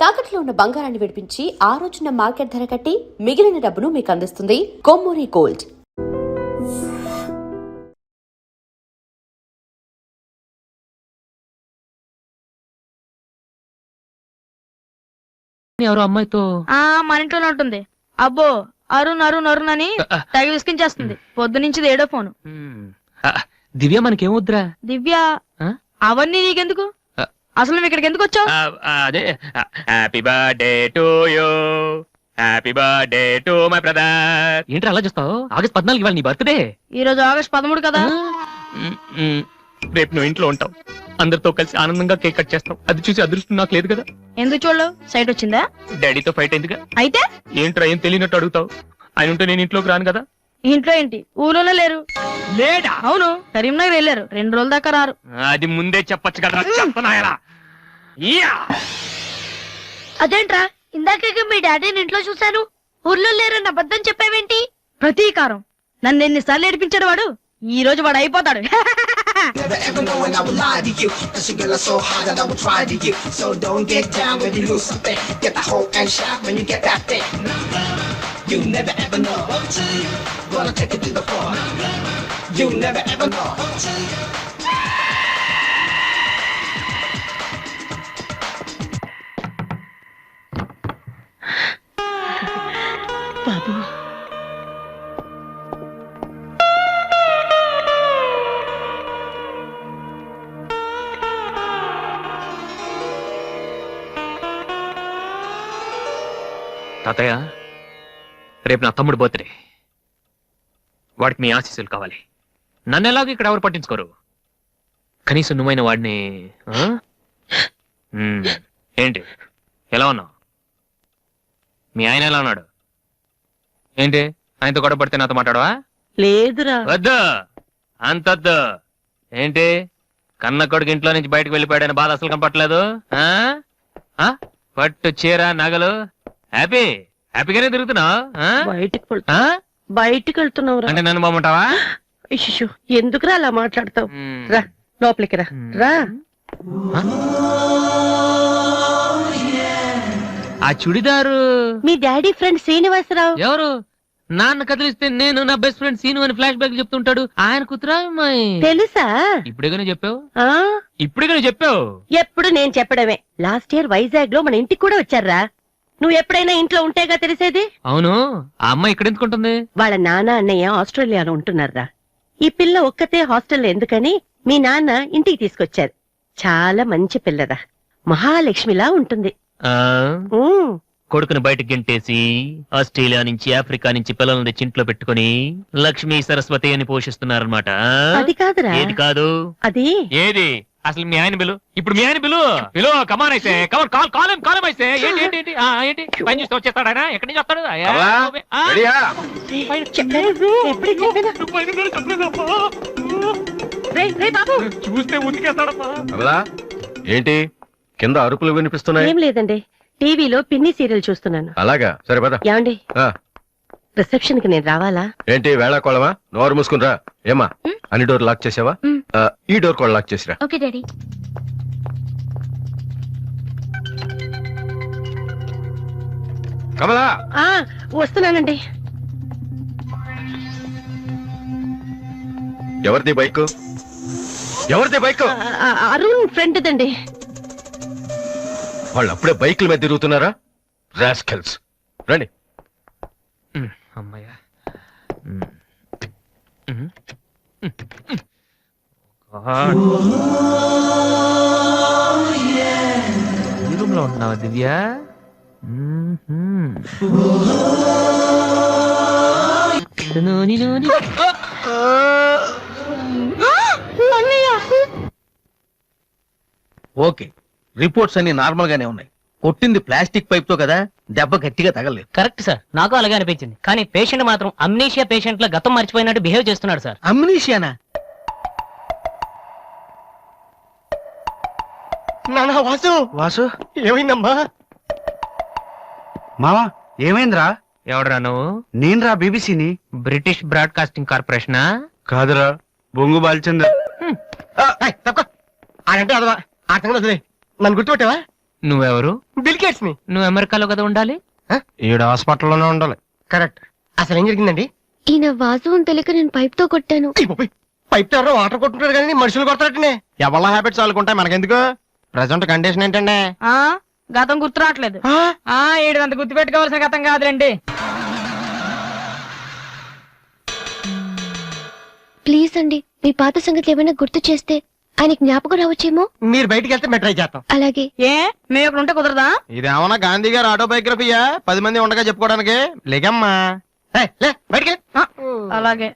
తాకట్లో ఉన్న బంగారాన్ని విడిపించి ఆ రోజున మార్కెట్ ధర కట్టి మిగిలిన డబ్బును మీకు అందిస్తుంది కొమ్మూరి గోల్డ్. ఎవరో అమ్మాయితో మన ఇంట్లోనే ఉంటుంది. అబ్బో అరుణ్ అరుణ్ అరుణ్ అని తెగ విసికించేస్తుంది. పొద్దు నుంచి ఏడో ఫోను. దివ్య మనకేమొద్దురా? దివ్య అవన్నీ నీకెందుకు? అసలు నువ్వు ఇక్కడికి ఎందుకు వచ్చావు? అదే happy birthday to you, happy birthday to my brother. ఏంటి అలా చూస్తావు? ఆగస్ట్ 14 ఇవాళ నీ బర్త్డే. ఈ రోజు ఆగస్ట్ 13 కదా. రేపు నువ్వు ఇంట్లో ఉంటావు, అందరితో కలిసి ఆనందంగా కేక్ కట్ చేస్తావు. అది చూసి అదృష్టం నాకు లేదు కదా. ఎందుకు చూడలేవు? సైట్ వచ్చిందా? డాడీతో ఫైట్ అయిందిగా. అయితే ఏంట్రా ఏం తెలియనట్టు అడుగుతావు? ఆయన ఉంటే నేను ఇంట్లోకి రాను కదా. ఇంట్లో ఏంటి? ఊళ్ళోనే లేరు. లేడా? అవును, కరీంనగర్ వెళ్ళారు. 2 రోజుల దాకా రారు. అది ముందే చెప్పొచ్చు కదా. చెప్పనాయలా? అదేంట్రా, ఇందాక మీ డాడీని ఇంట్లో చూశాను, ఊర్లో లేరన్న అబద్ధం చెప్పావేంటి? ప్రతీకారం. నన్ను ఎన్నిసార్లు ఏడిపించాడు వాడు. ఈ రోజు వాడు అయిపోతాడు. Never ever knowing I would lie to you. Cause your girl is so hard that I would try to you. So don't get down when you lose something. Get the hoe and shot when you get that thing. You never ever know. Gonna take it to the floor. You never ever know. బాబు తాతయ్య, రేపు నా తమ్ముడు birthday. వాడికి మీ ఆశీస్సులు కావాలి. నన్ను ఎలాగో ఇక్కడ ఎవరు పట్టించుకోరు. కనీసం నువ్వైన వాడిని. ఏంటి ఎలా ఉన్నావు? మీ ఆయన ఎలా ఉన్నాడు? ఏంటి ఆయనతో గొడవ పడితే నాతో మాట్లాడవా? లేదురా. వద్దు, అంతొద్దు. ఏంటి కన్న కొడుకు ఇంట్లో నుంచి బయటకు వెళ్ళిపోయాడని బాధ అసలు కనపట్లేదు. పట్టు చీర నగలు హ్యాపీగానే తిరుగుతున్నావు. బయటికి వెళ్తున్నావు అంటే నన్ను బాగుంటావా? ఎందుకురా అలా మాట్లాడతావు? రా లోపలికి రా. రా. ఆ చుడిదారు మీ డాడీ ఫ్రెండ్ శ్రీనివాసరావు. ఎవరు? నాన్న కదిలిస్తే నేను నా బెస్ట్ ఫ్రెండ్ సీను అని ఫ్లాష్ బ్యాక్ చెప్తుంటాడు. ఆయన కూతురా అమ్మాయి? తెలుసా? ఇప్పుడేగానే చెప్పావు. ఎప్పుడు నేను చెప్పడమే. లాస్ట్ ఇయర్ వైజాగ్ లో మన ఇంటికి కూడా వచ్చారా. నువ్వు ఎప్పుడైనా ఇంట్లో ఉంటేగా తెలిసేది. అవును, ఆ అమ్మాయి ఇక్కడ ఎందుకుంటుంది? వాళ్ళ నాన్న అన్నయ్య ఆస్ట్రేలియాలో ఉంటున్నారా. ఈ పిల్ల ఒక్కతే హాస్టల్లో ఎందుకని మీ నాన్న ఇంటికి తీసుకొచ్చారు. చాలా మంచి పిల్లరా, మహాలక్ష్మిలా ఉంటుంది. కొడుకుని బయటకు గెంటేసి ఆస్ట్రేలియా నుంచి ఆఫ్రికా నుంచి పిల్లల్ని తెచ్చి ఇంట్లో పెట్టుకుని లక్ష్మీ సరస్వతి అని పోషిస్తున్నారనమాట. అది కాదురా. ఏది కాదు? అది ఏది? అసలు మీ ఆయన బిలు. ఇప్పుడు మీ ఆయన బిలు కమాన్ అయితే కాలం అయితే ఏంటి పని చూస్తే వచ్చేస్తాడు ఆయన. ఎక్కడి నుంచి వస్తాడు? చూస్తే ఉతికేస్తాడమ్మా. ఏంటి కింద అరుపులు వినిపిస్తున్నాయి? ఏం లేదండి, టీవీలో పిన్ని సీరియల్ చూస్తున్నాను. అలాగా, సరే పద. ఏమండి, రిసెప్షన్ కి నేను రావాలా? ఏంటి వేళ కోళమా? నోరు మూసుకుని రా. ఏమా అన్ని డోర్ లాక్ చేసావా? ఈ డోర్ కూడా లాక్ చేసిరా. Okay daddy. కమలా, వస్తున్నానండి. ఎవరిది బైక్? ఎవరిది బైక్? అరుణ్ ఫ్రెండ్ దండి. వాళ్ళు అప్పుడే బైకుల మీద తిరుగుతున్నారా? రాస్కెల్స్. రండి. అమ్మయ్యా. ఈ రూమ్ లో ఉంటున్నావా దివ్య? ఓకే, రిపోర్ట్స్ అన్ని నార్మల్ గానే ఉన్నాయి. కొట్టింది ప్లాస్టిక్ పైప్ తో కదా, దెబ్బ గట్టిగా తగలేదు. కరెక్ట్ సార్, నాకు అలాగే అనిపించింది. కానీ పేషెంట్ మాత్రం అమ్నీషియా పేషెంట్ లా గతం మర్చిపోయినట్టు బిహేవ్ చేస్తున్నాడు సార్. అమ్నీషియానా? నానా వాసు, వాసు ఏమైందమ్మా? మావా ఏమైందిరా? ఎవడరా నువ్వు? నేనురా, బీబీసీని. British broadcasting కార్పొరేషనా? కాదురా, బొంగు బాల్చందర్. అదంటే అదవా ఆ సంగతి వదిలే. నన్ను గుర్తుపెట్టావా? నువ్వెవరు? బిల్ గేట్స్ ని. నువ్వు అమెరికాలో కదా ఉండాలి. ఈడ హాస్పిటల్లోనే ఉండాలి. కరెక్ట్. అసలు ఏం జరిగిందండి? ఈయన వాసు అని తెలియక నేను పైప్ తో కొట్టాను. పైప్ తో ఎవరో వాటర్ కొట్టుకుంటారు కానీ మనుషులు కొడతారటనే. ఎవరి హ్యాబిట్స్ వాళ్ళకుంటాయి, మనకెందుకు? ప్రెసెంట్ కండిషన్ ఏంటండి? గతం గుర్తు రావట్లేదు. ఏడంత గుర్తు పెట్టుకోవాల్సిన గతం కాదులేండి. ప్లీజ్ అండి, మీ పాత సంగతి ఏమైనా గుర్తు చేస్తే ఆయనకి జ్ఞాపకం రావచ్చేమో. మీరు బయటికి వెళ్తే మేము ట్రై చేస్తాం. అలాగే. ఏ మేము ఇక్కడ ఉంటే కుదరదా? ఇదేమన్నా గాంధీ గారు ఆటోబయోగ్రఫీయా 10 మంది ఉండగా చెప్పుకోవడానికి? లేకమ్మా లే బయటికి వెళ్ళి. అలాగే.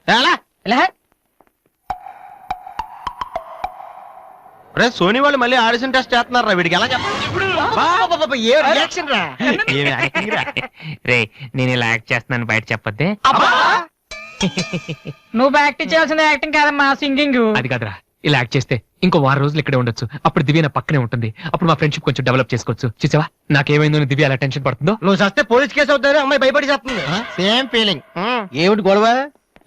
రే సోనీ వాళ్ళు మళ్ళీ ఆడిషన్ టెస్ట్ చేస్తున్నారా? వీడికి ఎలా చెప్పాలి? ఏ రియాక్షన్ రా. రే నేను ఇలా యాక్ట్ చేస్తున్నాను బయట చెప్పద్దే. నువ్వు యాక్టింగ్ చేయాల్సిన యాక్టింగ్ కాదమ్మా, సింగింగ్. అది కాదురా, ఇలా యాక్ట్ చేస్తే ఇంకో 6 రోజులు ఇక్కడే ఉండొచ్చు. అప్పుడు దివ్య నా పక్కనే ఉంటుంది. అప్పుడు మా ఫ్రెండ్షిప్ కొంచెం డెవలప్ చేసుకోవచ్చు. చూసావా నాకేమైందో దివ్య అలా టెన్షన్ పడుతుందో. నువ్వు చస్తే పోలీస్ కేసు అవుతారు. అమ్మాయి భయపడి చేస్తుంది. Same feeling. ఏమిటి గొడవ?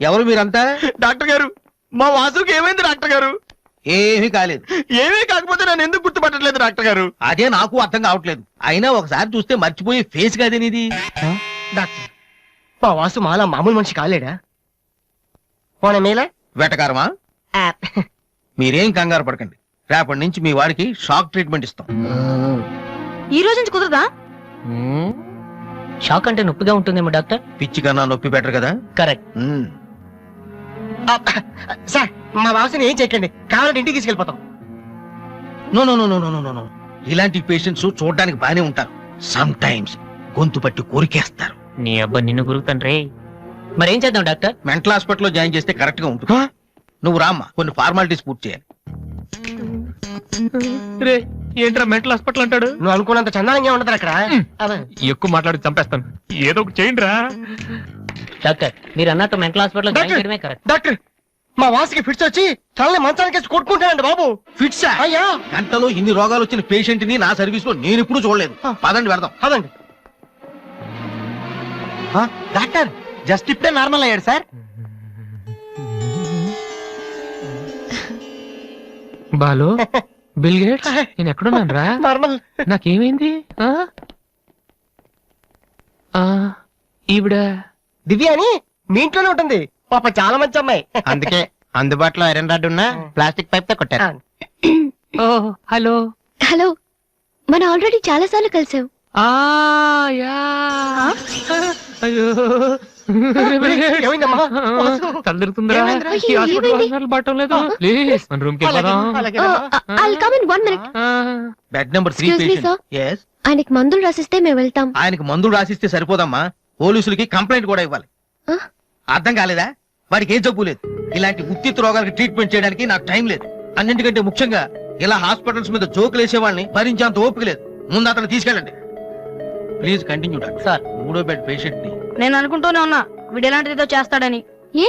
ఎవరు మీరంతా? డాక్టర్ గారు, మా వాసుకి ఏమైంది డాక్టర్ గారు? ఏమీ కాలేదు. ఏమీ కాకపోతే నన్ను ఎందుకు గుర్తుపట్టలేదు డాక్టర్ గారు? అదే నాకు అర్థం కావట్లేదు. అయినా ఒకసారి చూస్తే మర్చిపోయే ఫేస్ కాదే నీది. డాక్టర్, మా వాసు మాలా మామూలు మనిషి కాలేడా? పోన మేలా వెటకారమా? మీరేం కంగారు పడకండి. రేపటి నుంచి మీ వాడికి షాక్ ట్రీట్మెంట్ ఇస్తాం. ఈ రోజు నుంచి కుదరదా? షాక్ అంటే నొప్పిగా ఉంటుందేమో డాక్టర్. పిచ్చి కన్నా నొప్పి బెటర్ కదా. కరెక్ట్. సార్, మా వాసుని ఏం చేయకండి, కావాలంటే ఇంటికి తీసుకెళ్ళిపోతాం. No no no no no no no. ఇలాంటి పేషెంట్స్ చూడడానికి బానే ఉంటారు. సమ్ టైమ్స్ గొంతు పట్టి కోరికేస్తారు. నీ అబ్బా నిన్ను గురుకుతాను రే. మరేం చేద్దాం డాక్టర్? మెంటల్ హాస్పిటల్లో జాయిన్ చేస్తే కరెక్ట్ గా ఉంటుంది. నువ్వు రామ్మా, కొన్ని ఫార్మాలిటీస్ పూర్తి చేయాలి. రే ఏంట్రా మెంటల్ హాస్పిటల్ అంటాడు? నువ్వు అనుకున్నంత చందానంగా ఉండదు అక్కడ. ఎక్కువ మాట్లాడి చంపేస్తాను. ఏదో ఒకటి చేయండి రా. డాక్టర్ మీరు అన్నట్టు మెంటల్ హాస్పిటల్ జాయిన్ చేయడమే కరెక్ట్. డాక్టర్, మా వాసుకి ఫిట్స్ వచ్చి తలని మంచానికి వేసి కొట్టుకుంటానండి బాబు. ఫిట్స్ అయ్యా, గంటలో ఇన్ని రోగాలు వచ్చిన పేషెంట్ ని నా సర్వీస్ లో నేను ఇప్పుడు చూడలేదు. పదండి వెళ్దాం. అదండి. డాక్టర్, జస్ట్ ఇప్పుడే నార్మల్ అయ్యాడు సార్. బాలు, బిల్ గేట్స్, నేను ఎక్కడున్నాను రా? నార్మల్. నాకేమైంది? ఈవిడ దివ్య అని మీ ఇంట్లోనే ఉంటుంది. పాప చాలా మంచి అమ్మాయి. అందుకే అందుబాటులో ఐరన్ రాడ్ ఉన్న ప్లాస్టిక్ పైప్ తో కొట్టారు. ఓ హలో. హలో, మనం ఆల్రెడీ చాలా సార్లు కలిసాం. యా. అయ్యో ఏమైందమ్మా? తలదిరుతుందిరా. ఈ హాస్పిటల్ వాసనలు పడటం లేదు. ప్లీజ్ మన రూమ్ కి వెళ్దాం. I'll come in 1 minute. Bed number 3 Excuse me, patient. sir. yes. ఆయనకి మందులు రాసిస్తే మేము వెళ్తాం. ఆయనకి మందులు రాసిస్తే సరిపోదమ్మా, పోలీసులకి కంప్లైంట్ కూడా ఇవ్వాలి. Huh? అర్థం కాలేదా? వాడికి ఏ జబ్బు లేదు. ఇలాంటి ఉత్తిత్ రోగాలకు ట్రీట్మెంట్ చేయడానికి నాకు టైం లేదు. అన్నింటికంటే ముఖ్యంగా ఇలా హాస్పిటల్స్ మీద జోకులు వేసే వాళ్ళని భరించేంత ఓపిక లేదు. ముందు అతను తీసుకెళ్ళండి. Please continue doctor. సార్ 3వ బెడ్ పేషెంట్ ని నేను అనుకుంటూనే ఉన్నా వీడు ఎలాంటిది ఏదో చేస్తాడని. ఏ?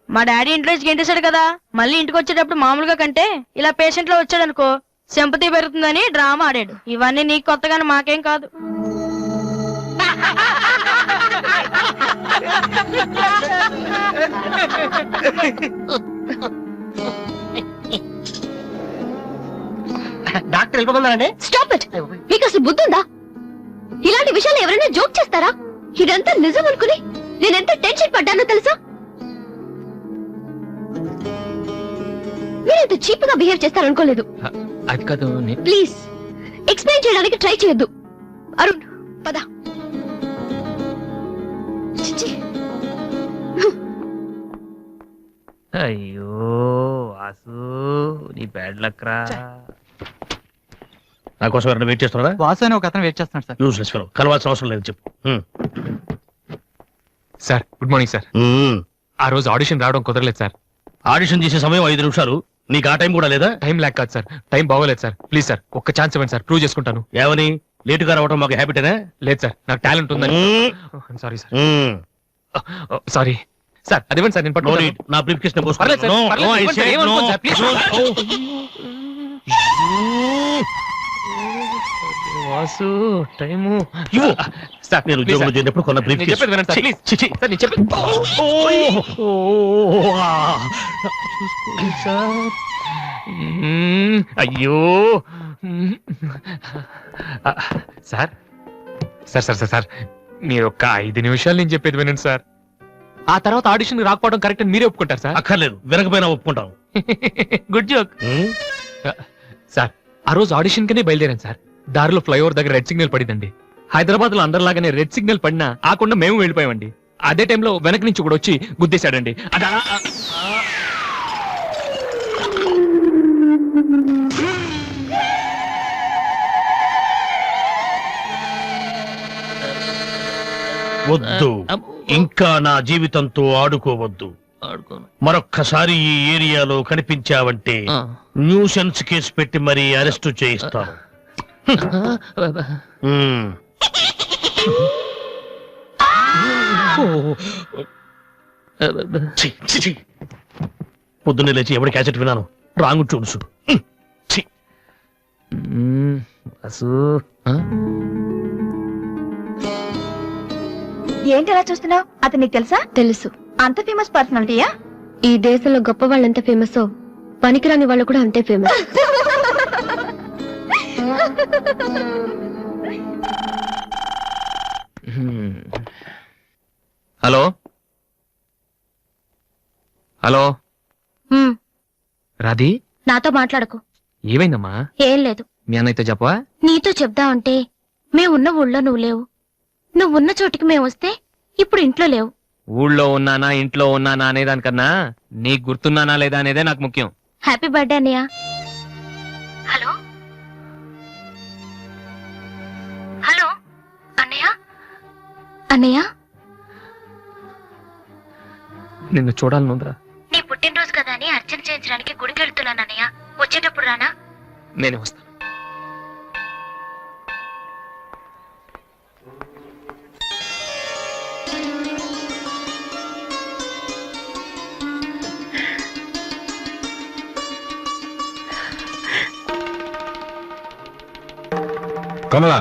మా డాడీ ఇంట్రెస్ట్ గెంటేశాడు కదా, మళ్ళీ ఇంటికి వచ్చేటప్పుడు మామూలుగా కంటే ఇలా పేషెంట్ లో వచ్చాడనుకో సింపతి పెరుగుతుందని డ్రామా ఆడాడు. ఇవన్నీ నీకు కొత్తగానే మాకేం కాదు. డాక్టర్ వెళ్ళిపోతున్నారండి. Stop it. మీకు అసలు బుద్ధి ఉందా? ఇలాంటి విషయాలు ఎవరైనా జోక్ చేస్తారా? ఇదంతా నిజం అనుకుని నేనెంత టెన్షన్ పడ్డానో తెలుసా? మీరెంత చీప్ గా బిహేవ్ చేస్తారనుకోలేదు. అది కాదు. ప్లీజ్ ఎక్స్ప్లెయిన్ చేయడానికి ట్రై చేయొద్దు. అరుణ్ పద. చిచ్చి. అయ్యో వాసు, నీ బ్యాడ్ లక్ రా. నా కోసం ఎవరైనా వెయిట్ చేస్తున్నారా? వాసు అని ఒక అతను వెయిట్ చేస్తున్నాడు సార్. యూస్లెస్ ఫెలో, కలవాల్సిన అవసరం లేదు. చెప్పు. Sir good morning sir. ఆ రోజు ఆడిషన్ రావడం కుదరలేదు సార్. ఆడిషన్ చేసే సమయం 5 నిమిషాలు. నీకు ఆ టైం కూడా లేదా? టైం ల్యాక్ కాదు సార్, టైం బాగోలేదు సార్. ప్లీజ్ సార్ ఒక్క ఛాన్స్ ఇవ్వండి సార్, ప్రూవ్ చేసుకుంటాను. ఏమని లేటుగా రావడం మాకు హ్యాబిటేనా? లేదు సార్, నాకు టాలెంట్ ఉందని. Sorry sir, sorry sir. అది ఇవ్వండి సార్, నేను పట్టుకుంటాను. నా బ్రీఫ్ కేస్ పర్లేదు సార్, పర్లేదు, ఇవ్వండి సార్, ఏమనుకోండి sir, please. Vasu time sir. నేను ఉద్యోగంలో చేరినప్పుడు కొన్న బ్రీఫ్ కేస్. చెప్పేది వినండి సార్, ప్లీజ్. సార్ నేను చెప్పేది చూసుకోండి సార్. అయ్యో sir sir sir sir sir మీరు ఒక్క 5 నిమిషాలు నేను చెప్పేది వినండి సార్. ఆ తర్వాత ఆడిషన్ రాకపోవడం కరెక్ట్ అని మీరే ఒప్పుకుంటారు సార్? అక్కర్లేదు, వినకపోయినా ఒప్పుకుంటాం. Good joke. సార్ ఆ రోజు ఆడిషన్ కనే బయలుదేరాను సార్. దారిలో ఫ్లైఓవర్ దగ్గర రెడ్ సిగ్నల్ పడిందండి. హైదరాబాద్ లో అందరిలాగానే రెడ్ సిగ్నల్ పడినా ఆకుండా మేము వెళ్ళిపోయామండి. అదే టైంలో వెనక నుంచి కూడా వచ్చి గుద్దేశాడండి. వద్దు, ఇంకా నా జీవితంతో ఆడుకోవద్దు. మరొక్కసారి ఈ ఏరియాలో కనిపించావంటే న్యూసెన్స్ కేసు పెట్టి మరీ అరెస్ట్ చేయిస్తాను. పొద్దున్నే లేచి ఎవరి క్యాసెట్ విన్నాను, రాంగ్ చూడుసు. ఏంటి ఎలా చూస్తున్నావు? అతను నీకు తెలుసా? తెలుసు. అంత ఫేమస్ పర్సనాలిటీయా? ఈ దేశంలో గొప్ప వాళ్ళు ఎంత ఫేమస్, పనికిరాని వాళ్ళు కూడా అంతే ఫేమస్. హలో హలో రాధి, నాతో మాట్లాడకు. ఏమైందమ్మా? ఏం లేదు. మీ అన్నయ్యతో చెప్పవా? నీతో చెప్దా అంటే మేమున్న ఊళ్ళో నువ్వు లేవు, నువ్వున్న చోటికి మేము వస్తే ఇప్పుడు ఇంట్లో లేవు. ఊళ్ళో ఉన్నానా ఇంట్లో ఉన్నానా అనేదానికన్నా నీకు గుర్తున్నానా లేదా అనేదే నాకు ముఖ్యం. హ్యాపీ బర్త్డే అన్నయ్య. హలో హలో అన్నయ్య. అన్నయ్య నిన్ను చూడాలనుందిరా. నీ పుట్టినరోజు కదా అని అర్చన చేయించడానికి గుడికి వెళ్తున్నాను అన్నయ్య. వచ్చేటప్పుడు రానా? నేనే వస్తాను. కమలా,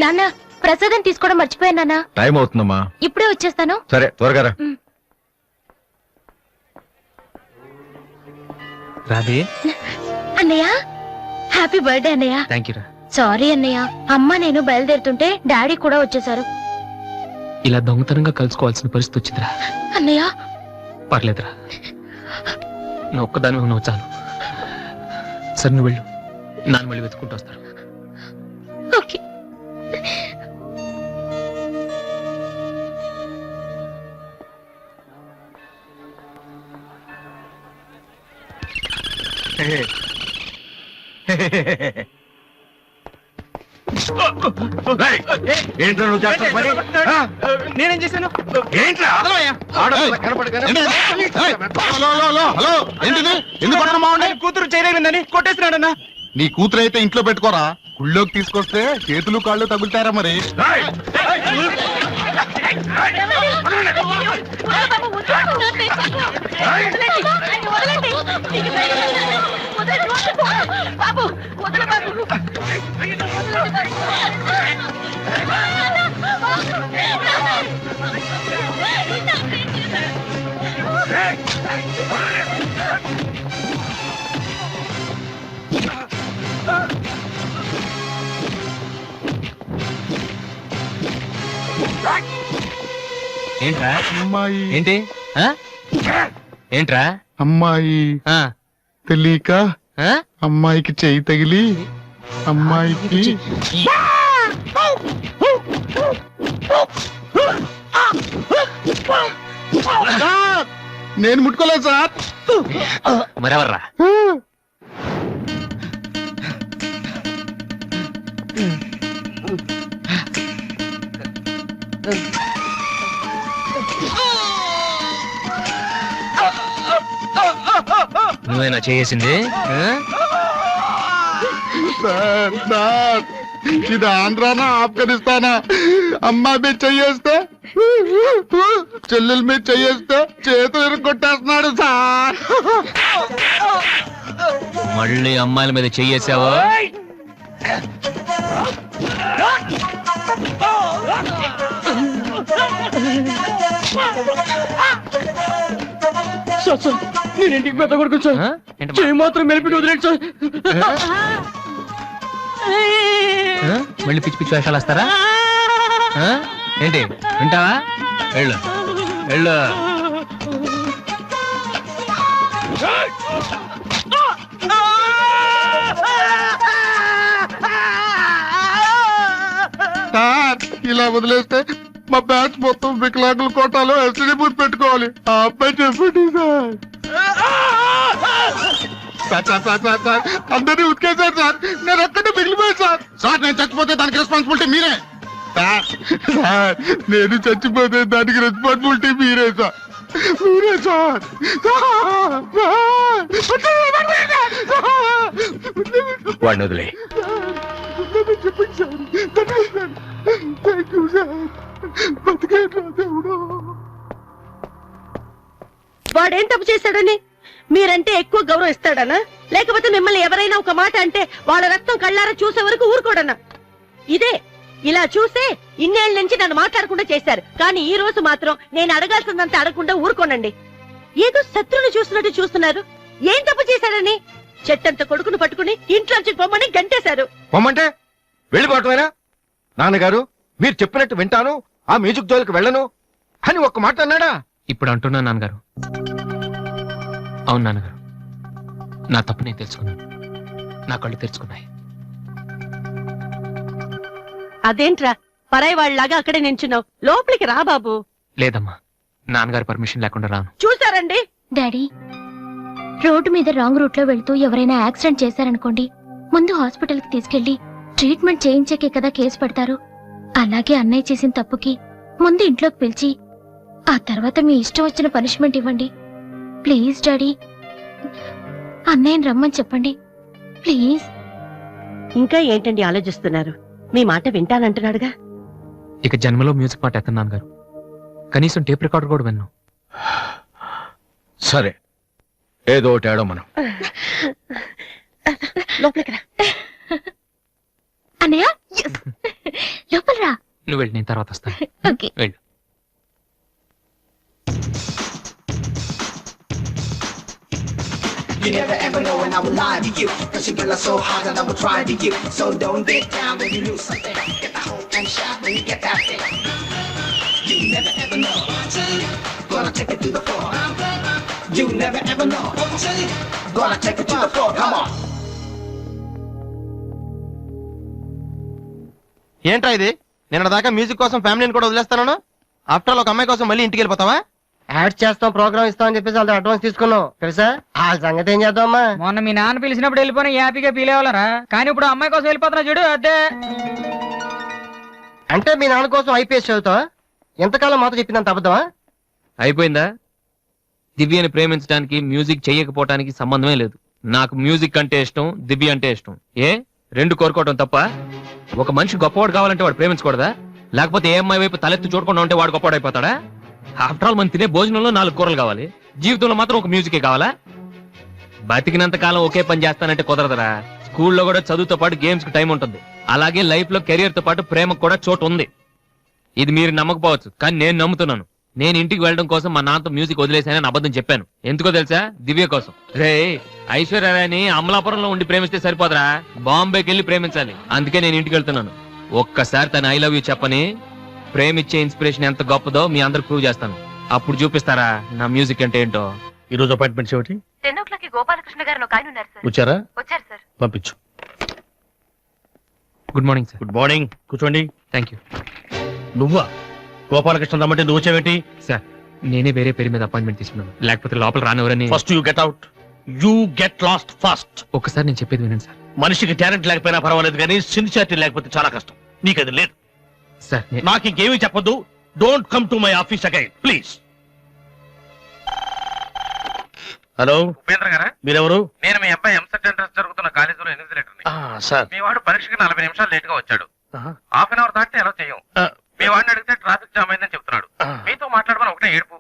నాన్న ప్రసాదం తీసుకోవడం మర్చిపోయాను నాన్న. టైం అవుతుందమ్మా. ఇప్పుడే వచ్చేస్తాను. సరే త్వరగా రా. రాధే. అన్నయ్య హ్యాపీ బర్త్డే అన్నయ్య. థ్యాంక్ యూ రా. సారీ అన్నయ్య, అమ్మ నేను బయలుదేరుతుంటే డాడీ కూడా వచ్చేసారు. ఇలా దొంగతనంగా కలుసుకోవాల్సిన పరిస్థితి వచ్చిందిరా. అన్నయ్య పర్లేదురా, నువ్వు ఒక్కదాని నువ్వు చాలు. సరే నువ్వు వెళ్ళు, నాన్న మళ్ళీ వెతుక్కుంటూ వస్తారు. ఓకే. ఏంట్రా నువ్వు చేస్తావు పని? నేనేం చేశాను? ఏంట్రా? ఆడపిల్ల కనపడగానే- హలో, ఏంటిది? ఎందుకు కొట్టడం బాగుండే? కూతురు చేయలేదని కొట్టేస్తున్నాడన్నా. నీ కూతురు అయితే ఇంట్లో పెట్టుకోరా, గుళ్ళోకి తీసుకొస్తే చేతులు కాళ్ళు తగులుతారా మరి. ఏంట్రా? అమ్మాయి ఏంటి? ఏంట్రా? అమ్మాయి ఆ, తెలియక ఆ? అమ్మాయికి చెయ్యి తగిలి అమ్మాయికి నేను ముట్టుకోలేదు సార్. మరెవర్రా? నువ్వేనా చేసింది? సార్ సార్, ఇది ఆంధ్రానా ఆఫ్ఘనిస్తానా? అమ్మాయి మీద చెయ్యేస్తే చెల్లెల మీద చెయ్యేస్తే చేతులు కొట్టేస్తున్నాడు సార్. మళ్ళీ అమ్మాయిల మీద చెయ్యేసావా? నేను ఇంటికి పెద్ద కొడుకు సార్. చేయి మాత్రం మెలిపి వదిలేండి సార్. మళ్ళీ పిచ్చి పిచ్చి వేషాలు వస్తారా? ఏంటి వింటావా? వెళ్ళు వెళ్ళు. సార్ ఇలా వదిలేస్తే మా బ్యాచ్ మొత్తం వికలాంగుల కోటాలో ఎస్టీడీ బూత్ పెట్టుకోవాలి. ఆ అబ్బాయి చెప్పండి సార్. అందరినీ ఉతికేశారు సార్. నేను ఒక్కడే మిగిలిపోయాను సార్. సార్ నేను చచ్చిపోతే దానికి రెస్పాన్సిబిలిటీ మీరే సార్. సార్ నేను చచ్చిపోతే దానికి రెస్పాన్సిబిలిటీ మీరే సార్. మీరే సార్. వాడిని వదిలే. చెప్పండి సార్. Thank you sir. వాడేం తప్పు చేశాడని? మీరంటే ఎక్కువ గౌరవం ఇస్తాడనా, లేకపోతే మిమ్మల్ని ఎవరైనా ఒక మాట అంటే వాళ్ళ రక్తం కళ్ళారా చూసే వరకు ఊరుకోడన్నా? ఇదే ఇలా చూసే ఇన్నేళ్ల నుంచి నన్ను మాట్లాడకుండా చేశారు. కానీ ఈ రోజు మాత్రం నేను అడగాల్సిందంతా అడగకుండా ఊరుకోనండి. ఏదో శత్రువుని చూస్తున్నట్టు చూస్తున్నారు. ఏం తప్పు చేశాడని? చెట్టంత కొడుకును పట్టుకుని ఇంట్లోంచి పొమ్మని గంటేశారు. పొమ్మంటే వెళ్ళిపోవటమేనా? నాన్నగారు మీరు చెప్పినట్టు వింటాను, ఆ మ్యూజిక్ జోలికి వెళ్ళను అని ఒక్క మాట అన్నాడా? ఇప్పుడు అంటున్నా నాన్నగారు. అవును నాన్నగారు, నా తప్పు నేను తెలుసుకున్నాను. నా కళ్ళు తెరుచుకున్నాయి. అదేంట్రా పరాయి వాళ్ళలాగా అక్కడే నించున్నావు? లోపలికి రా బాబు. లేదమ్మా, నాన్నగారి పర్మిషన్ లేకుండా రాను. చూసారండి డాడీ, రోడ్డు మీద రాంగ్ రూట్ లో వెళ్తూ ఎవరైనా యాక్సిడెంట్ చేశారనుకోండి, ముందు హాస్పిటల్ కి తీసుకెళ్లి ట్రీట్మెంట్ చేయించాకే కదా కేసు పెడతారు. అలాగే అన్నయ్య చేసిన తప్పుకి ముందు ఇంట్లోకి పిలిచి ఆ తర్వాత మీ ఇష్టం వచ్చిన పనిష్మెంట్ ఇవ్వండి. ప్లీజ్ డాడీ, అన్నయ్యని రమ్మని చెప్పండి ప్లీజ్. ఇంకా ఏంటండి ఆలోచిస్తున్నారు? మీ మాట వింటానంటున్నాడుగా. ఇక జన్మలో మ్యూజిక్ పాట ఎత్తను నాన్నగారు. కనీసం టేప్ రికార్డర్ కూడా విన్ను. సరే ఏదో ఒకటి ఆడో మనం. లోపలికి రా అన్నయ్య. లోపల రా. నువ్వు వెళ్ళి నేను తర్వాత వస్తాను. ఓకే. వెళ్ళు. You never ever know when I will lie to you, cause your girl is so hot that I will try to you. So don't get down when you lose something. Get the hope and shot when you get that thing. You never ever know. Gonna take it to the floor. You never ever know. Gonna take it to the floor. Come on. ఏంట్రా ఇది? నిన్న దాకా music కోసం ఫ్యామిలీని కూడా వదిలేస్తాను. After all ఒక అమ్మాయి కోసం మళ్ళీ ఇంటికి వెళ్ళిపోతావా? యాడ్ చేస్తాం, ప్రోగ్రామ్ ఇస్తాం అని చెప్పేసి వాళ్ళ అడ్వాన్స్ తీసుకున్నాం తెలుసా. ఆ సంగతి ఏం చేద్దామా? మొన్న మీ నాన్న పిలిచినప్పుడు వెళ్ళిపోయినా హ్యాపీగా ఫీల్ అవ్వాలరా, కానీ ఇప్పుడు అమ్మాయి కోసం వెళ్ళిపోతున్నా చూడు. అదే అంటే మీ నాన్న కోసం ఐపీఎస్ చదువుతావా? ఎంతకాలం మాతో చెప్పిందంత అబద్ధమా? అయిపోయిందా? దివ్యని ప్రేమించడానికి మ్యూజిక్ చెయ్యకపోవటానికి సంబంధమే లేదు. నాకు మ్యూజిక్ అంటే ఇష్టం, దివ్య అంటే ఇష్టం. ఏ రెండు కోరుకోవటం తప్ప? ఒక మనిషి గొప్పవాడు కావాలంటే వాడు ప్రేమించకూడదా? లేకపోతే ఏ అమ్మాయి వైపు తలెత్తి చూడకుండా ఉంటే వాడు గొప్పవాడు అయిపోతాడా? ఆఫ్టర్ ఆల్ మనం తినే భోజనంలో 4 కూరలు కావాలి, జీవితంలో మాత్రం ఒక మ్యూజికే కావాలా? బతికినంత కాలం ఒకే పని చేస్తానంటే కుదరదరా. స్కూల్లో కూడా చదువుతో పాటు గేమ్స్ కి టైం ఉంటుంది. అలాగే లైఫ్ లో కెరియర్ తో పాటు ప్రేమకు కూడా చోటు ఉంది. ఇది మీరు నమ్మకపోవచ్చు, కానీ నేను నమ్ముతున్నాను. నేను ఇంటికి వెళ్ళడం కోసం మా నాన్నతో మ్యూజిక్ వదిలేసానని అబద్ధం చెప్పాను. ఎందుకో తెలుసా? దివ్య కోసం. రే ఐశ్వర్యరాయని అమలాపురంలో ఉండి ప్రేమిస్తే సరిపోదరా, బాంబేకి వెళ్ళి ప్రేమించాలి. అందుకే నేను ఇంటికి వెళ్తున్నాను. ఒక్కసారి తన ఐ లవ్ యూ చెప్పని ప్రేమిచ్చే ఇన్స్పిరేషన్ ఎంత గొప్పదో మీ అందరు ప్రూవ్ చేస్తాను. అప్పుడు చూపిస్తారా నా మ్యూజిక్ అంటే ఏంటో. ఈ రోజు అపాయింట్మెంట్స్ ఏమిటి? 10 o'clock గోపాలకృష్ణ గారు ఒక ఆయన ఉన్నారు సార్. వచ్చారా? వచ్చారు సార్. పంపించు. Good morning sir. Good morning. కూర్చోండి. Thank you. నువ్వా? గోపాలకృష్ణ రమ్మంటే నువ్వు వచ్చావేంటి? సార్ నేనే వేరే పేరు మీద అపాయింట్మెంట్ తీసుకున్నాను, లేకపోతే లోపల రానివరని. First you get out. You get last first. ఒక్కసారి నేను చెప్పేది వినండి సార్. మనిషికి టాలెంట్ లేకపోయినా పర్వాలేదు, కానీ సిన్సియారిటీ లేకపోతే చాలా కష్టం. నీకు అది లేదు. సార్ నాకు ఇంకేమీ చెప్పొద్దు. Don't come to my office again please. Hello Upendra గారా? మీరెవరు? నేను మీ అబ్బాయి ఎంసెట్ ఎంట్రన్స్ జరుగుతున్న కాలేజీలో ఇన్విజిలేటర్ని. సార్ మీ వాడు పరీక్షకి 40 నిమిషాలు లేట్ గా వచ్చాడు. హాఫ్ అన్ అవర్ దాటితే ఎలా చేయం? మీ వాడిని అడిగితే ట్రాఫిక్ జామ్ అయిందని చెప్తున్నాడు. మీతో మాట్లాడమని ఒకటే ఏడుపు.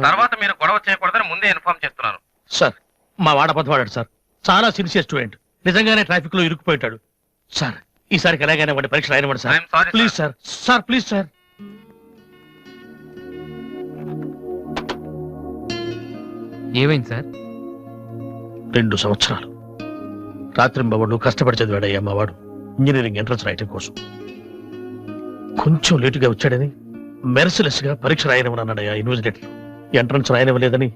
తర్వాత మీరు గొడవ చేయకూడదని ముందే ఇన్ఫార్మ్ చేస్తున్నాను. సార్ మా వాడ అబద్ధపడాడు సార్. చాలా సిన్సియర్ స్టూడెంట్. నిజంగానే ట్రాఫిక్ లో ఇరుక్కుపోయాడు సార్. ఈసారికి ఎలాగైనా వాడి పరీక్ష రాయనివ్వండి sir. I'm sorry please sir. Sir please sir. ఏమైంది సార్? 2 సంవత్సరాలు రాత్రింబవళ్ళు కష్టపడి చదివాడయ్యా మా వాడు ఇంజనీరింగ్ ఎంట్రన్స్ రాయటం కోసం. కొంచెం లేటుగా వచ్చాడని మెర్సిలెస్ గా పరీక్ష రాయనివ్వనన్నాడయ్యా ఇన్విజిలేటర్. ఎంట్రన్స్ రాయనివ్వలేదని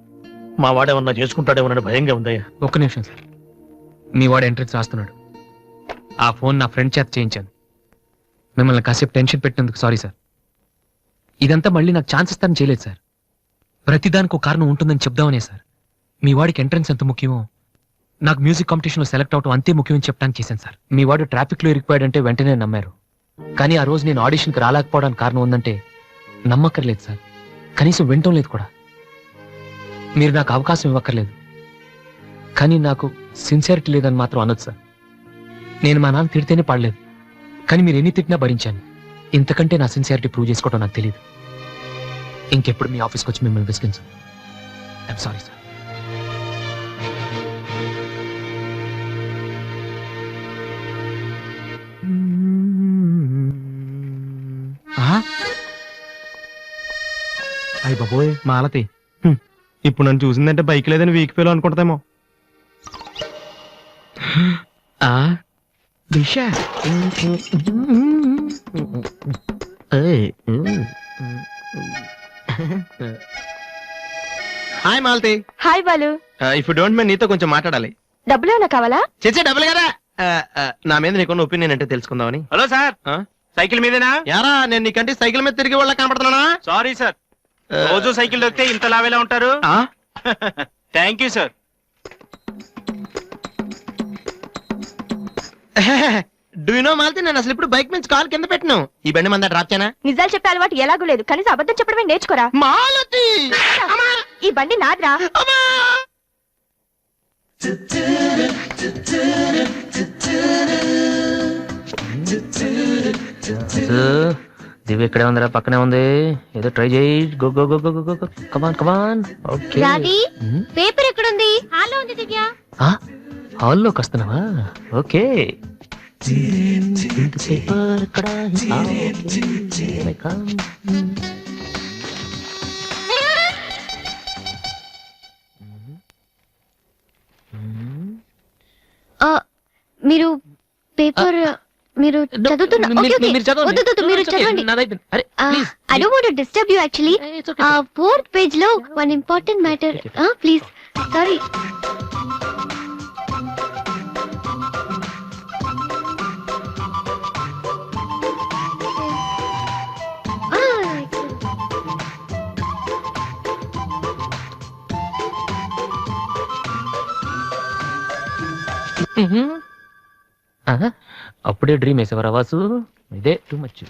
మా వాడేమన్నా చేసుకుంటాడేమోనని భయంగా ఉందయ్యా. ఒక్క నిమిషం సార్. మీ వాడు ఎంట్రెన్స్ రాస్తున్నాడు. ఆ ఫోన్ నా ఫ్రెండ్ చేత చేయించాను. మిమ్మల్ని కాసేపు టెన్షన్ పెట్టినందుకు సారీ సార్. ఇదంతా మళ్ళీ నాకు ఛాన్స్ ఇస్తారని చేయలేదు సార్. ప్రతిదానికి ఒక కారణం ఉంటుందని చెప్దామనే సార్. మీ వాడికి ఎంట్రన్స్ ఎంత ముఖ్యమో నాకు మ్యూజిక్ కాంపిటీషన్ లో సెలెక్ట్ అవడం అంతే ముఖ్యమని చెప్పడానికి చేశాను సార్. మీ వాడు ట్రాఫిక్ లో ఇరికిపోయాడంటే వెంటనే నమ్మారు. కానీ ఆ రోజు నేను ఆడిషన్కి రాలేకపోవడానికి కారణం ఉందంటే నమ్మక్కర్లేదు సార్. కనీసం వినటం లేదు కూడా. మీరు నాకు అవకాశం ఇవ్వక్కర్లేదు, కానీ నాకు సిన్సియారిటీ లేదని మాత్రం అనొచ్చు సార్. నేను మా నాన్న తిడితేనే పడలేదు, కానీ మీరు ఎన్ని తిట్టినా భరించాను. ఇంతకంటే నా సిన్సియారిటీ ప్రూవ్ చేసుకోవడం నాకు తెలియదు. ఇంకెప్పుడు మీ ఆఫీస్కి వచ్చి మిమ్మల్ని విసిగించాను. I'm sorry sir. అయ్య బాబోయ్ మాలతి, ఇప్పుడు నన్ను చూసిందంటే బైక్ లేదని వీకిపోయాలో అనుకుంటామేమో. Disha hi Malathi. Hi Balu. If you don't mind నీతో కొంచెం మాట్లాడాలి. డబ్బులు ఏమైనా కావాలా? చేసే డబ్బులు కదా. నా మీద నీకున్న ఒపీనియన్ అంటే తెలుసుకుందామని. హలో సార్, సైకిల్ మీదేనా? యారా నేను నీకంటే సైకిల్ మీద తిరిగి వాళ్ళ కనపడుతున్నానా? సారీ సార్, రోజు సైకిల్ దొరికితే ఇంత లావేలా ఉంటారు. Thank you sir. Do you know Malathi, నేను అసలు ఇప్పుడు బైక్ నుంచి కాల్ కింద పెట్టను. ఈ బండి మంద డ్రాప్ చేయనా? నిజాలు చెప్పే అలవాటు ఎలాగూ లేదు, కనీసం అబద్ధం చెప్పడమే నేర్చుకోరా. మాలతి ఈ బండి నాదిరా. దివ్య ఇక్కడే ఉందిరా, పక్కనే ఉంది. ఏదో ట్రై చేయి. Go go go go go go. Come on come on. Okay. Paper ఎక్కడుంది? హాల్లో ఉంది దివ్య. హాల్లోకి వస్తున్నావా? ఓకే. పేపర్ ఇక్కడ. మీరు పేపర్ మీరు చదువుతున్నా? మీరు చదవండి. I don't want to disturb you actually. 4th page లో one important matter. Please. Sorry. అప్పుడే డ్రీమ్ వేసేవారా వాసు? ఇదే టూ మచ్.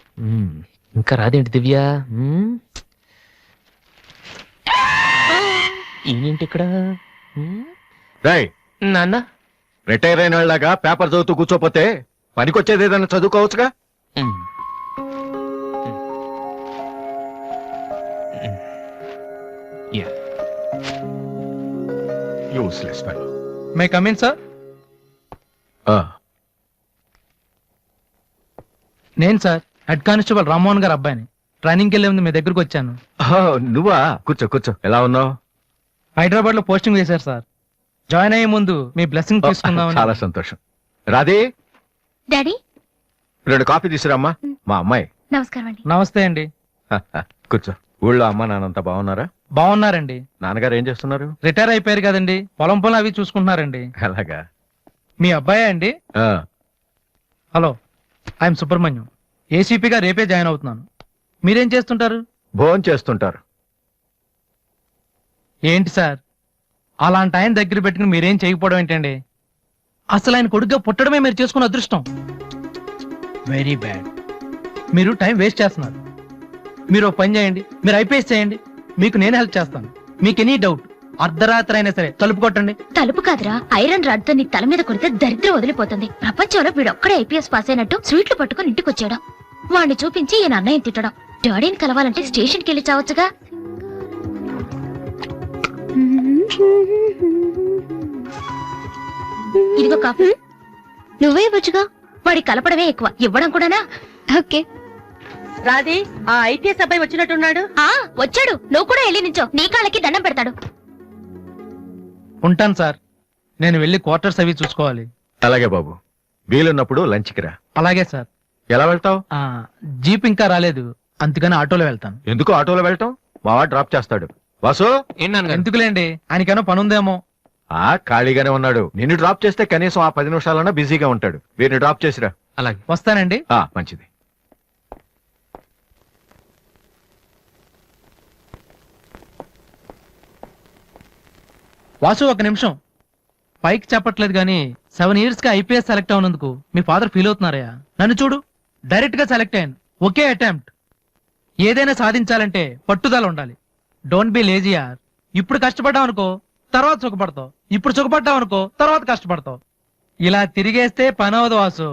ఇంకా రాదేంటి దివ్య? ఏంటి ఇక్కడ? నాన్న రిటైర్ అయిన వాళ్ళగా పేపర్ చదువుతూ కూర్చోపోతే పనికొచ్చేది ఏదైనా చదువుకోవచ్చుగా. Useless fellow. May come in sir? నేను సార్ హెడ్ కానిస్టేబుల్ రామ్మోహన్ గారు అబ్బాయిని. ట్రైనింగ్కి వెళ్ళే ముందు మీ దగ్గరకు వచ్చాను. నువ్వా? కూర్చో కూర్చో. ఎలా ఉన్నావు? హైదరాబాద్ లో పోస్టింగ్ వేశారు సార్. జాయిన్ అయ్యే ముందు మీ బ్లెస్సింగ్ తీసుకుందాం. చాలా సంతోషం. రాధే, డాడీ 2 కాఫీ తీసుకురామ్మా. మా అమ్మాయి. నమస్కారం అండి. నమస్తే అండి. కూర్చో. ఊళ్ళో అమ్మ నాన్నంతా బాగున్నారా? బాగున్నారండి. నాన్నగారు ఏం చేస్తున్నారు? రిటైర్ అయిపోయారు కదండి, పొలం పొలం అవి చూసుకుంటున్నారండి. అలాగా. మీ అబ్బాయి అండి? Hello, I'm Subrahmanyam. ఏసీపీగా రేపే జాయిన్ అవుతున్నాను. మీరేం చేస్తుంటారు? భోజనం చేస్తుంటారు. ఏంటి సార్, అలాంటి ఆయన దగ్గర పెట్టుకుని మీరేం చేయకపోవడం ఏంటండి? అసలు ఆయన కొడుగ్గా పుట్టడమే మీరు చేసుకున్న అదృష్టం. Very bad. మీరు టైం వేస్ట్ చేస్తున్నారు. మీరు ఒక పని చేయండి, మీరు ఐపీఎస్ చేయండి. మీకు నేను హెల్ప్ చేస్తాను. మీకు ఎనీ డౌట్ అర్ధరాత్రి అయినా సరే తలుపు కొట్టండి. తలుపు కాదురా, ఐరన్ రాడ్ తో నీ తల మీద కొడితే దరిద్రం వదిలిపోతుంది. ప్రపంచంలో వీడొక్కడే ఐపీఎస్ పాస్ అయినట్టు స్వీట్లు పట్టుకుని ఇంటికి వచ్చాడు. వాడిని చూపించి ఈయన అన్నయ్య తిట్టడం. డాడీని కలవాలంటే స్టేషన్కి వెళ్ళి చావచ్చుగా. ఇదిగో కాఫీ. నువ్వే ఇవ్వచ్చుగా. వాడి కలపడమే ఎక్కువ, ఇవ్వడం కూడానా? ఓకే. రాధి, ఆ ఐపీఎస్ అబ్బాయి వచ్చినట్టున్నాడు. వచ్చాడు. నువ్వు కూడా వెళ్ళి నించో, నీ కాళ్ళకి దండం పెడతాడు. ఉంటాను సార్, నేను వెళ్ళి క్వార్టర్స్ అవి చూసుకోవాలి. అలాగే బాబు, వీలున్నప్పుడు లంచ్కి రా. అలాగే సార్. ఎలా వెళ్తావు? జీప్ ఇంకా రాలేదు, అందుకని ఆటోలో వెళ్తాను. ఎందుకు ఆటోలో వెళ్ళటం? మావా డ్రాప్ చేస్తాడు. వాసు, ఎందుకులేండి, ఆయనకేమో పని ఉందేమో. ఖాళీగానే ఉన్నాడు. నిన్ను డ్రాప్ చేస్తే కనీసం ఆ 10 నిమిషాలన్నా బిజీగా ఉంటాడు. వీరిని డ్రాప్ చేసిరా. అలాగే. వస్తానండి. మంచిది. వాసు, ఒక నిమిషం. పైకి చెప్పట్లేదు కానీ 7 years గా ఐపీఎస్ సెలెక్ట్ అవునందుకు మీ ఫాదర్ ఫీల్ అవుతున్నారయ్యా. నన్ను చూడు, డైరెక్ట్ గా సెలెక్ట్ అయ్యాను. ఒకే అటెంప్ట్. ఏదైనా సాధించాలంటే పట్టుదల ఉండాలి. డోంట్ బి లేజీ యార్. ఇప్పుడు కష్టపడ్డావు అనుకో, తర్వాత సుఖపడతావు. ఇప్పుడు సుఖపడ్డావు అనుకో, తర్వాత కష్టపడతావు. ఇలా తిరిగేస్తే పని అవదు వాసు.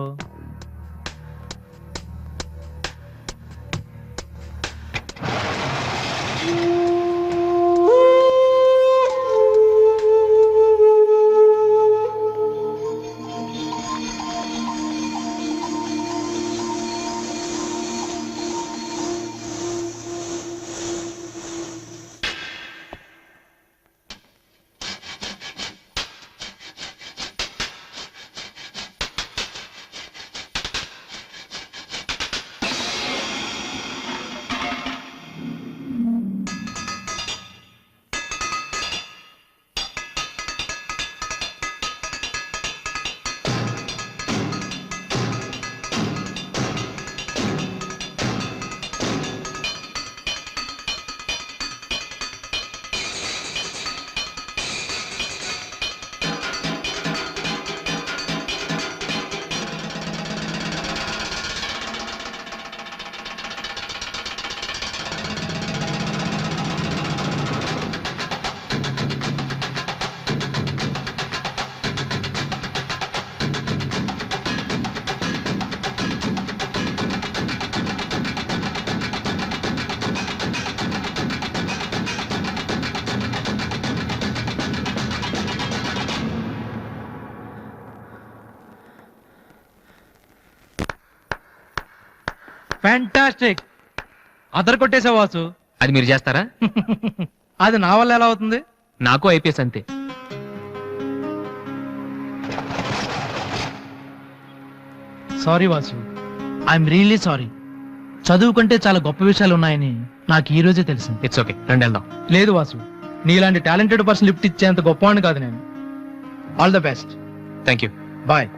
ఫ్యాంటాస్టిక్. అదర్ కొట్టేసావు వాసు. అది మీరు చేస్తారా? అది నా వల్ల ఎలా అవుతుంది? నాకు ఐపీఎస్ అంతే. Sorry Vasu, I'm really sorry. చదువు కంటే చాలా గొప్ప విషయాలు ఉన్నాయని నాకు ఈ రోజే తెలిసింది. ఇట్స్ ఓకే, రండి వెళ్దాం. లేదు వాసు, నీలాంటి టాలెంటెడ్ పర్సన్ లిఫ్ట్ ఇచ్చేంత గొప్పవాడిని కాదు నేను. All the best. Thank you. Bye.